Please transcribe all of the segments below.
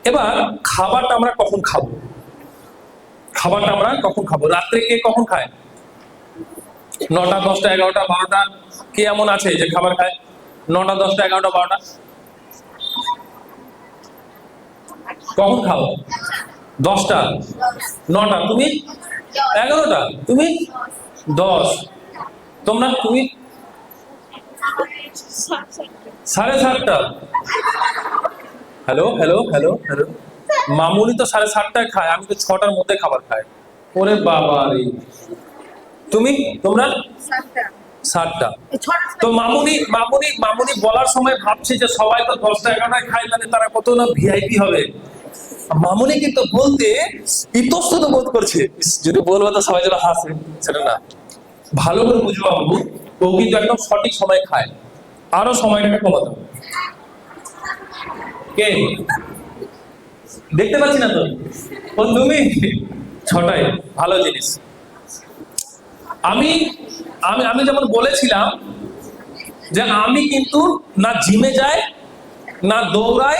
এবার খাবারটা আমরা কখন খাবো? খাবারটা আমরা কখন খাবো? রাত্রে কে কখন খায়? 9টা, 10টা, 11টা, 12টা? কে এমন আছে যে খাবার খায় 9টা, 10টা, 11টা, 12টা? কখন খাও? 10টা, 9টা, তুমি 11টা, তুমি 10, তোমরা তুমি 7:30টা। হ্যালো হ্যালো হ্যালো হ্যালো, মামুনি তো 7:30টায় খায়, আমি তো 6টার মধ্যে খাবার খাই। ওরে বাবা রে, তুমি তোমরা 7টা। তো মামুনি মামুনি মামুনি বলার সময় ভাবছে যে সবাই তো 10টা 11টায় খায়, তাহলে তারা কত না ভিআইপি হবে। মামুনি কিন্তু বলতে ইতস্তত বোধ করছে, যদি বলবো তো সবাই যেন হাসে, সেটা না। ভালো করে বুঝবো বাবু, ও কিন্তু একদম সঠিক সময় খায়, আরো সময়টাকে কমাতে হবে। কে দেখতে পাচ্ছি না তো? ও তুমি 6টায়, ভালো জিনিস। আমি আমি আমি যেমন বলেছিলাম যে আমি কিন্তু না জিমে যাই না দৌড়াই,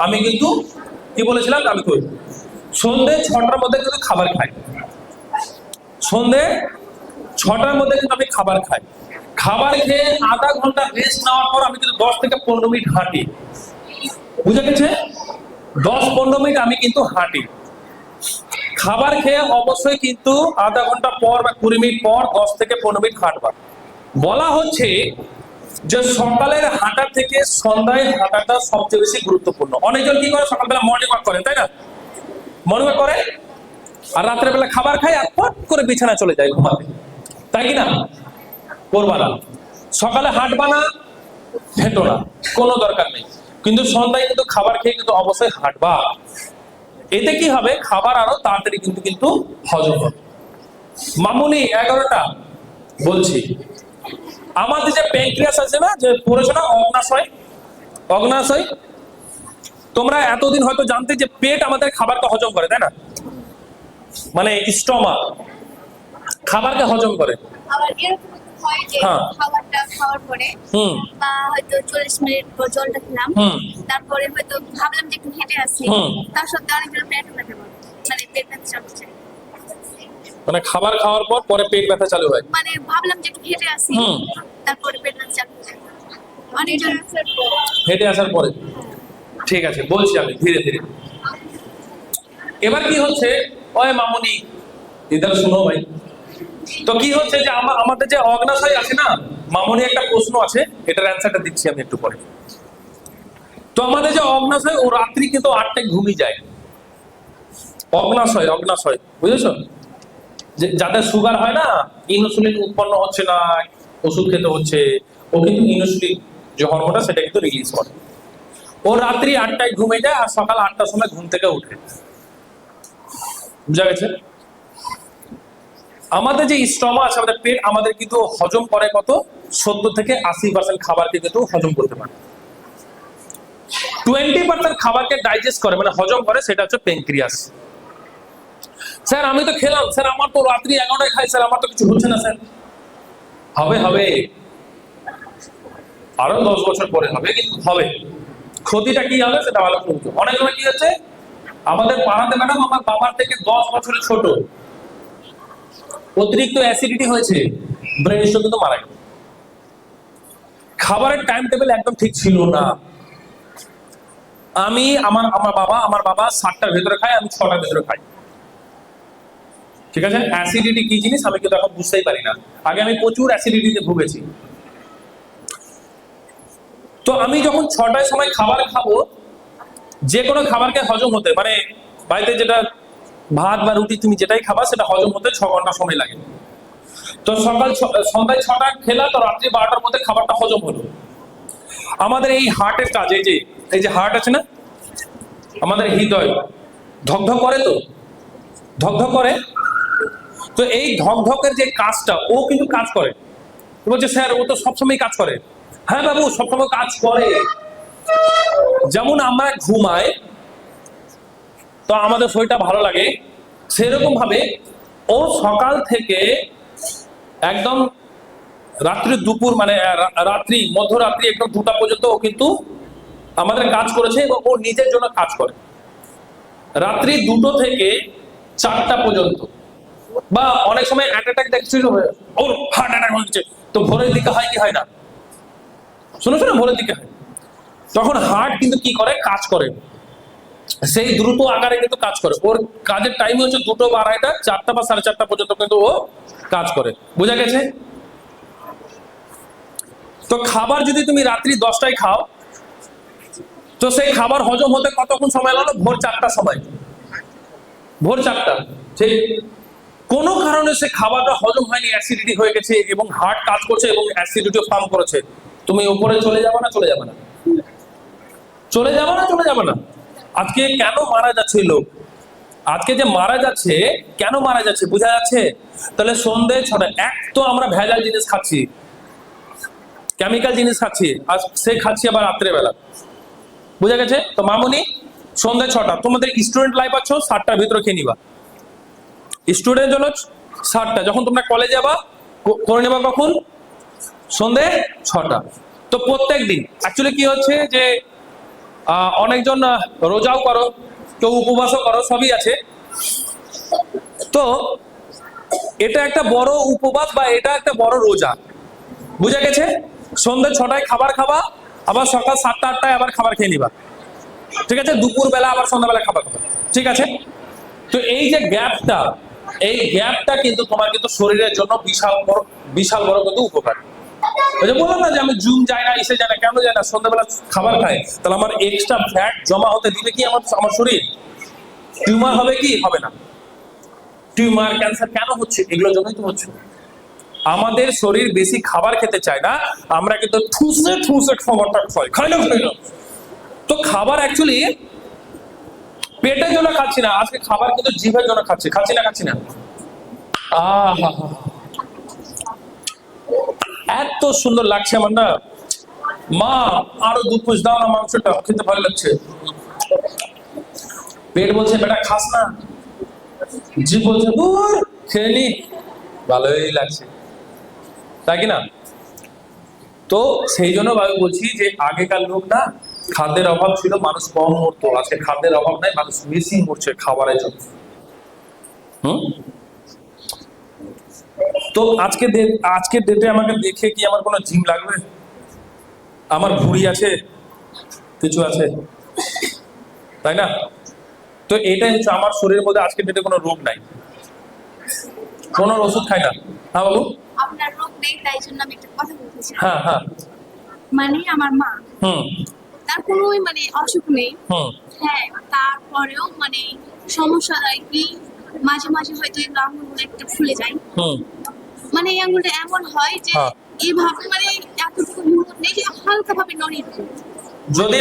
আমি কিন্তু কি বলেছিলাম, আমি করি সন্ধে 6টার মধ্যে কিন্তু খাবার খাই। সন্ধে 6টার মধ্যে কিন্তু আমি খাবার খাই। খাবার খেয়ে আধা ঘন্টা রেস্ট নেওয়ার পর আমি কিন্তু 10 থেকে 15 মিনিট হাঁটি। বুঝে গেছে? 10-15 মিনিট আমি কিন্তু হাঁটি। খাবার খেয়ে অবশ্যই কিন্তু আধা ঘন্টা পর বা 20 মিনিট পর 10 থেকে 15 মিনিট হাঁটবা। বলা হচ্ছে যে সকালের হাঁটা থেকে সন্ধ্যায় হাঁটাটা সবচেয়ে বেশি গুরুত্বপূর্ণ। অনেকজন কি করে, সকালবেলা মর্নিং ওয়াক করেন, তাই না? মর্নিং ওয়াক করে আর রাত্রের বেলা খাবার খায় আর ফট করে বিছানা চলে যায় ঘুমাতে, তাই কি না? করবা না। সকালে হাঁটবা না, হেঁটো না, কোনো দরকার নেই, কিন্তু সন্ধ্যায় কিন্তু খাবার খেয়ে কিন্তু অবশ্যই হাঁটবা। এতে কি হবে, খাবার আরো তাড়াতাড়ি কিন্তু কিন্তু হজম হবে। মামুনি 11টা বলছি, আমাদের যে প্যানক্রিয়াস আছে না, যে পড়েছো না অগ্নাশয়, অগ্নাশয়, তোমরা এতদিন হয়তো জানতে যে পেট আমাদের খাবারকে হজম করে, তাই না? মানে স্টমাক খাবারকে হজম করে। আবার এরকম হয় যে হ্যাঁ। খাবারটা খাওয়ার পরে বা হয়তো 40 মিনিট পর জলটা খেলাম, তারপরে হয়তো ভাবলাম যে একটু হেঁটে আসি, তার সত্ত্বেও অনেকজন পেট ব্যথা করে, মানে পেট ব্যথা চালু যায়। মানে খাবার খাওয়ার পর পরে পেট ব্যথা চালু হয়, মানে ভাবলাম যে একটু হেঁটে আসি, তারপরে পেট ব্যথা চালু যায় অনেকজন। হেঁটে আসার পরে। ঠিক আছে, বলছি আমি ধীরে ধীরে। এবার কি হচ্ছে, ওই মামুনি ইধার শুনো ভাই, তো কি হচ্ছে যে আমাদের যে অগ্নাশয় আছে না, মামুনি একটা প্রশ্ন আছে, এটার অ্যান্সারটা দিচ্ছি আমি একটু পরে। তো আমাদের যে অগ্নাশয়, ও রাত্রি কিন্তু 8টায় ঘুমিয়ে যায়। অগ্নাশয়, অগ্নাশয়, বুঝেছো? যে যাদের সুগার হয় না, ইনসুলিন উৎপন্ন হচ্ছে না, ওষুধ খেতে হচ্ছে, ও কিন্তু ইনসুলিন যে হরমোনটা সেটা কিন্তু রিলিজ করে। ও রাত্রি 8টায় ঘুমিয়ে যায় আর সকাল 8টার সময় ঘুম থেকে উঠে। বুঝা গেছে? আমাদের যে স্টমা আছে, আমাদের পেট, আমাদের কিন্তু হজম করে কত, 70 থেকে 80% খাবারকে কিন্তু হজম করতে পারে। 20% খাবারকে ডাইজেস্ট করে, মানে হজম করে, সেটা হচ্ছে প্যানক্রিয়াস। স্যার আমি তো খেলাম, স্যার আমার তো রাত্রি 11টায় খাই, স্যার আমার তো কিছু হচ্ছে না। স্যার হবে হবে, আরো 10 বছর পরে হবে, কিন্তু হবে। ক্ষতিটা কি হবে সেটা ভালো শুনছো। অনেক সময় কি হচ্ছে, আমাদের পাড়াতে ম্যাডাম আমার বাবার থেকে 10 বছরের ছোট, অতিরিক্ত অ্যাসিডিটি হয়েছে, ব্রেন স্ট্রোক কিন্তু মারা গেল। খাবারের টাইম টেবিল একদম ঠিক ছিল না। আমার বাবা 7টার ভেতরে খায়, আমি 6টার ভেতরে খাই। ঠিক আছে? অ্যাসিডিটি কি জিনিস আমি কিন্তু এখন বুঝতেই পারি না। আগে আমি প্রচুর অ্যাসিডিটিতে ভুগেছি। তো আমি যখন 6টার সময় খাবার খাবো, যে কোনো খাবারকে হজম হতে, মানে বাড়িতে যেটা ভাত বা রুটি তুমি যেটাই খাবা সেটা হজম হতে 6 ঘন্টা সময় লাগে। তো সন্ধ্যায় 6টা খেলা, তো রাত্রি 12টার মধ্যে খাবারটা হজম হলো। আমাদের এই হার্টের কাজ, এই যে হার্ট আছে না, আমাদের হৃদয় ধকধক করে, তো ধকধক করে। তো এই ধকধকের যে কাজটা, ও কিন্তু কাজ করে। বলছে স্যার ও তো সবসময় কাজ করে। হ্যাঁ বাবু, সবসময় কাজ করে। যেমন আমরা ঘুমাই তো আমাদের শরীরটা ভালো লাগে, সেরকম ভাবে ও সকাল থেকে একদম রাত্রি দুপুর, মানে রাত্রি মধ্যরাত্রি একদম 2টা পর্যন্ত ও কিন্তু আমাদের কাজ করেছে, এবং ও নিজের জন্য কাজ করে। রাত্রি 2টো থেকে 4টা পর্যন্ত, বা অনেক সময় অ্যাটাক দেখছিল ওর হার্ট অ্যাটাক হচ্ছে, তো ভোরের দিকে হয় কি হয় না, শোনো ভোরের দিকে হয়, তখন হার্ট কিন্তু কি করে, কাজ করে, সেই দ্রুত আকারে কিন্তু কাজ করে। ওর কাজের টাইম হচ্ছে 2টো বা 2:30, 4টা বা 4:30 পর্যন্ত কিন্তু ও কাজ করে। বুঝা গেছে? তো খাবার যদি তুমি রাত্রি 10টায় খাও, তো সেই খাবার হজম হতে কতক্ষণ সময় লাগলো? ভোর 4টার সময়, ভোর 4টা। ঠিক কোনো কারণে সে খাবারটা হজম হয়নি, অ্যাসিডিটি হয়ে গেছে এবং হার্ট কাজ করছে এবং অ্যাসিডিটিও ফার্ম করেছে, তুমি উপরে চলে যাবে না? চলে যাবে না? চলে যাবে না? চলে যাবে না? আজকে কেন মারা যাচ্ছে লোক? আজকে যে মারা যাচ্ছে, কেন মারা যাচ্ছে বোঝা যাচ্ছে? তাহলে সন্ধ্যে 6টা, এক তো আমরা ভেজাল জিনিস খাচ্ছি, কেমিক্যাল জিনিস খাচ্ছি, আর সে খাচ্ছি আবার রাত্রেবেলা। বুঝা গেছে? তো মামুনি, সন্ধ্যে 6টা, তোমাদের স্টুডেন্ট লাইফ আছো 7টার ভিতরে খেয়ে নিবা। স্টুডেন্ট জন্য 7টা, যখন তোমরা কলেজে যাবা করে নেবা কখন? সন্ধ্যে 6টা। তো প্রত্যেক দিন অ্যাকচুয়ালি কি হচ্ছে যে অনেকজন রোজাও করো, কেউ উপবাসও করো, সবই আছে। তো এটা একটা বড় উপবাস বা এটা একটা বড় রোজা। বুঝা গেছে? সন্ধ্যে 6টায় খাবার খাবা, আবার সকাল 7টা 8টায় আবার খাবার খেয়ে নিবা। ঠিক আছে? দুপুর বেলা আবার সন্ধ্যাবেলা খাবার খাবা। ঠিক আছে? তো এই যে গ্যাপটা, এই গ্যাপটা কিন্তু তোমার কিন্তু শরীরের জন্য বিশাল বড় কিন্তু উপকার। ওই যে বললাম না যে আমি জুম যাই না, ইসে যাই না, কেন যাই না? সন্ধ্যাবেলা খাবার খাই, তাহলে আমার এক্সট্রা ফ্যাট জমা হতে দিবে কি আমার শরীর? টিউমার হবে কি হবে না? টিউমার, ক্যান্সার কেন হচ্ছে? এগুলোর জন্যই তো হচ্ছে। আমাদের শরীর বেশি খাবার খেতে চায় না, আমরা কিন্তু ঠুসে খাবারটা খাই না। তো খাবার অ্যাকচুয়ালি পেটের জন্য খাচ্ছি না, আজকে খাবার কিন্তু জিভের জন্য খাচ্ছি না। এত সুন্দর লাগছে আমার না, মা আরো 2 পিস দাও না, মাংসটা খেতে ভালো লাগছে। পেট বলছে বেটা খাস না, জিভ বলছে দূর খেয়ে নি, ভালোই লাগছে, তাই কি না? তো সেই জন্য আমি বলছি যে আগেকার লোক না, খাদ্যের অভাব ছিল, মানুষ কম মরতো, আজকে খাদ্যের অভাব নাই, মানুষ বেশি মরছে খাবারের জন্য। তো আজকে ডেটে আমাকে দেখে কি আমার কোনো জিম লাগবে? আমার ভুঁড়ি আছে, কিছু আছে, তাই না? তো এটাই হচ্ছে আমার শরীরের মধ্যে আজকে ডেটে কোনো রোগ নাই, কোনো ওষুধ খাই না। হ্যাঁ বাবু? আপনার রোগ নেই, তাই জন্য আমি একটা কথা বলতে চাই। হ্যাঁ। মানে আমার মা, তার কোনো মানে অসুখ নেই, হ্যাঁ, তারপরেও মানে সমস্যা হয় কি, মাঝে মাঝে হয়তো এই আঙুলগুলো একটু ফুলে যায়, মানে এই আঙুলটা এমন হয় যে এইভাবে মানে এতটুকু মুহূর্ত নেই যে হালকা ভাবে নড়িয়ে, যদি